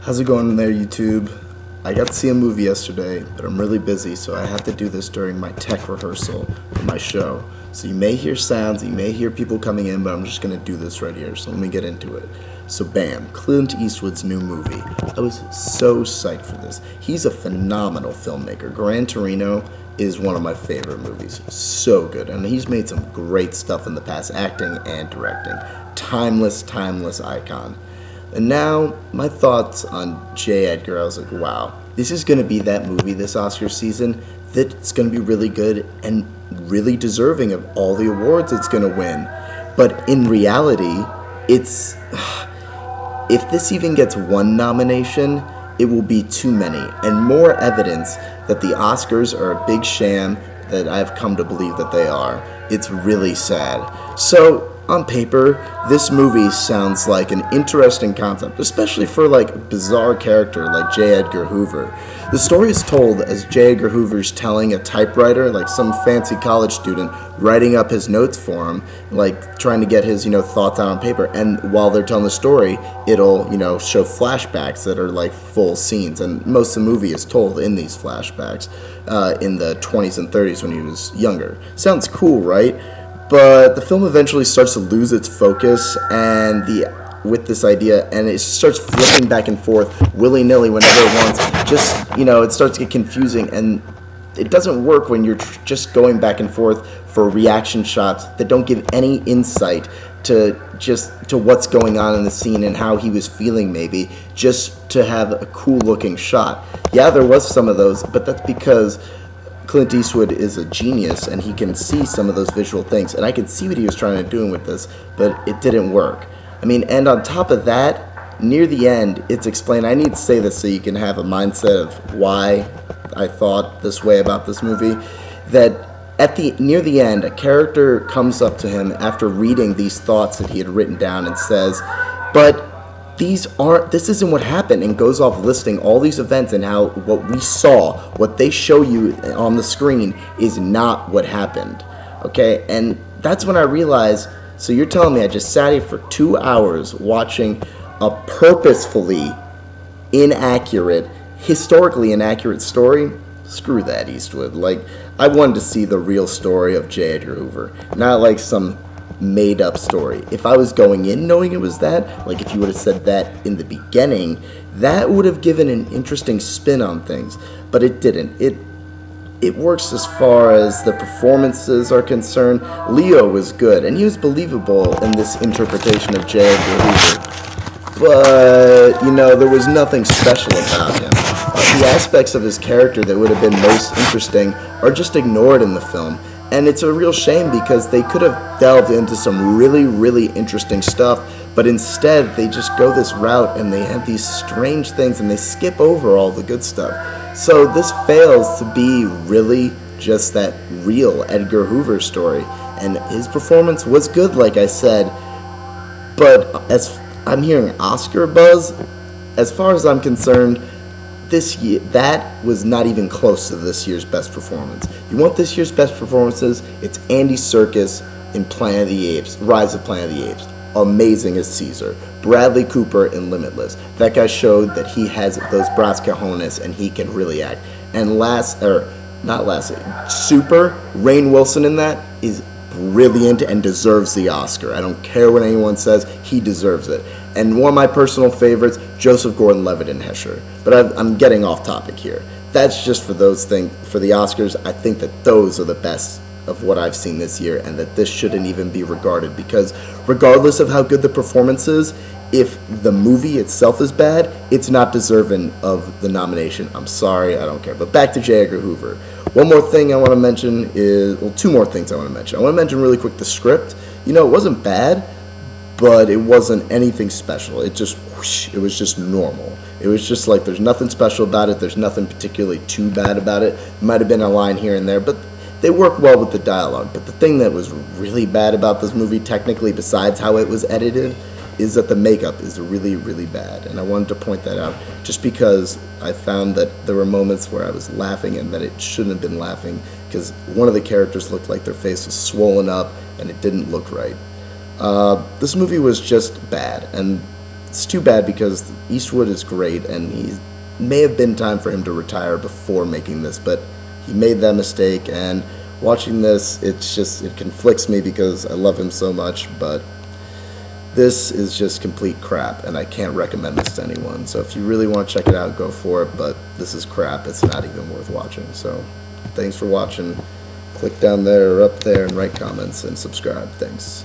How's it going there, YouTube? I got to see a movie yesterday, but I'm really busy, so I have to do this during my tech rehearsal for my show. So you may hear sounds, you may hear people coming in, but I'm just going to do this right here, so let me get into it. So bam, Clint Eastwood's new movie. I was so psyched for this. He's a phenomenal filmmaker. Gran Torino is one of my favorite movies. So good, and he's made some great stuff in the past, acting and directing. Timeless icon. And now, my thoughts on J. Edgar, I was like, wow, this is going to be that movie this Oscar season that's going to be really good and really deserving of all the awards it's going to win. But in reality, it's... if this even gets one nomination, it will be too many, and more evidence that the Oscars are a big sham that I've come to believe that they are. It's really sad. So, on paper, this movie sounds like an interesting concept, especially for like a bizarre character like J. Edgar Hoover. The story is told as J. Edgar Hoover's telling a typewriter, like some fancy college student, writing up his notes for him, like trying to get his, thoughts out on paper. And while they're telling the story, it'll, show flashbacks that are like full scenes. And most of the movie is told in these flashbacks in the 20s and 30s when he was younger. Sounds cool, right? But the film eventually starts to lose its focus with this idea, and it starts flipping back and forth willy-nilly whenever it wants. Just, it starts to get confusing, and it doesn't work when you're just going back and forth for reaction shots that don't give any insight to what's going on in the scene and how he was feeling, maybe, just to have a cool-looking shot. Yeah, there was some of those, but that's because Clint Eastwood is a genius, and he can see some of those visual things, and I could see what he was trying to do with this, but it didn't work. And on top of that, near the end, it's explained. I need to say this so you can have a mindset of why I thought this way about this movie. That near the end, a character comes up to him after reading these thoughts that he had written down and says, "But this isn't what happened," and goes off listing all these events and how what we saw, what they show you on the screen, is not what happened. Okay, and that's when I realized. So you're telling me I just sat here for 2 hours watching a purposefully inaccurate, historically inaccurate story? Screw that, Eastwood. Like, I wanted to see the real story of J. Edgar Hoover, not like some made-up story. If I was going in knowing it was that, like if you would have said that in the beginning, that would have given an interesting spin on things, but it didn't. It works as far as the performances are concerned. Leo was good, and he was believable in this interpretation of J. Edgar Hoover. But, there was nothing special about him. The aspects of his character that would have been most interesting are just ignored in the film. And it's a real shame because they could have delved into some really interesting stuff, but instead they just go this route and they have these strange things and they skip over all the good stuff. So this fails to be really just that real Edgar Hoover story. And his performance was good, like I said, but as I'm hearing Oscar buzz, as far as I'm concerned, this year, that was not even close to this year's best performance. You want this year's best performances? It's Andy Serkis in Planet of the Apes, Rise of Planet of the Apes. Amazing as Caesar. Bradley Cooper in Limitless. That guy showed that he has those brass cojones and he can really act. And Super, Rainn Wilson in that is brilliant and deserves the Oscar. I don't care what anyone says, he deserves it. And one of my personal favorites, Joseph Gordon-Levitt in Hesher. But I'm getting off topic here. That's just for those things. For the Oscars, I think that those are the best of what I've seen this year, and that this shouldn't even be regarded, because regardless of how good the performance is, if the movie itself is bad, it's not deserving of the nomination. I'm sorry, I don't care. But back to J. Edgar Hoover. One more thing I want to mention is, well, two more things I want to mention. I want to mention really quick the script. It wasn't bad, but it wasn't anything special. It just, whoosh, it was just normal. It was just like, there's nothing special about it. There's nothing particularly too bad about it. Might have been a line here and there, but they work well with the dialogue. But the thing that was really bad about this movie, technically, besides how it was edited, is that the makeup is really bad. And I wanted to point that out just because I found that there were moments where I was laughing and that it shouldn't have been laughing, because one of the characters looked like their face was swollen up and it didn't look right. This movie was just bad, and it's too bad because Eastwood is great, and he may have been time for him to retire before making this, but he made that mistake, and watching this, it conflicts me because I love him so much, but this is just complete crap, and I can't recommend this to anyone. So if you really want to check it out, go for it, but this is crap. It's not even worth watching. So thanks for watching. Click down there or up there and write comments and subscribe. Thanks.